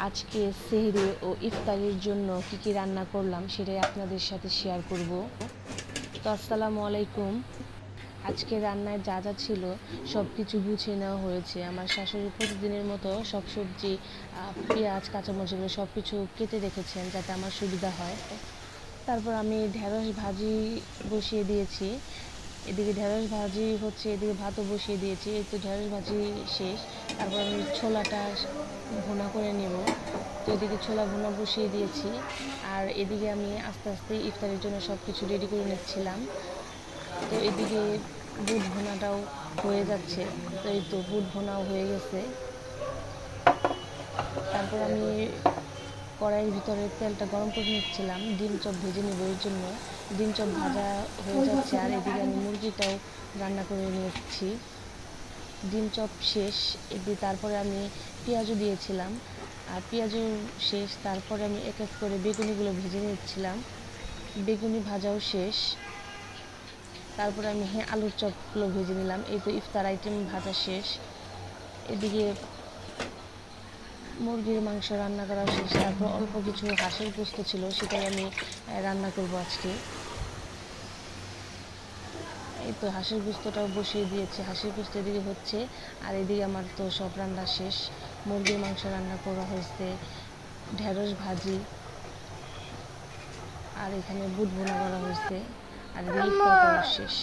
আজকে সেহরি ও ইফতারির জন্য কি রান্না করলাম সেটাই আপনাদের সাথে শেয়ার করব। তো আসসালামু আলাইকুম। আজকে রান্নায় যা যা ছিল সব কিছু গুছিয়ে নেওয়া হয়েছে। আমার শাশুড়ি প্রতিদিনের মতো সব সবজি, পেঁয়াজ, কাঁচামরিচ এগুলো সব কিছু কেটে রেখেছেন যাতে আমার সুবিধা হয়। তারপর আমি ঢেঁড়স ভাজি বসিয়ে দিয়েছি। এদিকে ঢেঁড়স ভাজি হচ্ছে, এদিকে ভাতও বসিয়ে দিয়েছি। এই তো ঢেঁড়স ভাজি শেষ। তারপর আমি ছোলাটা ভুনা করে নেব। তো এদিকে ছোলা ভুনা বসিয়ে দিয়েছি, আর এদিকে আমি আস্তে আস্তে ইফতারের জন্য সব কিছু রেডি করে নিচ্ছিলাম। তো এদিকে বুট ভুনাটাও হয়ে যাচ্ছে। তো এই তো বুট ভুনাও হয়ে গেছে। তারপর আমি কড়াইয়ের ভিতরে তেলটা গরম করে নিচ্ছিলাম ডিম চপ ভেজে নেব, এর জন্য ডিম চপ ভাজা হয়ে যাচ্ছে। আর এদিকে আমি মুরগিটাও রান্না করে নিচ্ছি। ডিম চপ শেষ, এদিকে তারপরে আমি পেঁয়াজও দিয়েছিলাম, আর পেঁয়াজও শেষ। তারপরে আমি এক এক করে বেগুনিগুলো ভেজে নিচ্ছিলাম, বেগুনি ভাজাও শেষ। তারপরে আমি আলুর চপগুলো ভেজে নিলাম। এই তো ইফতার আইটেম ভাজা শেষ। এদিকে মুরগির মাংস রান্না করা শেষ। তারপর অল্প কিছু হাঁসের গোস্ত ছিল, সেটাই আমি রান্না করব আজকে। এই তো হাঁসের গোস্তটাও বসিয়ে দিয়েছি, হাঁসের গোস্ত এদিকে হচ্ছে। আর এদিকে আমার তো সব রান্না শেষ। মুরগির মাংস রান্না করা হয়েছে, ঢেঁড়স ভাজি, আর এখানে বুট ভুনা করা হয়েছে, আর এদিকে ইফতার করা শেষ।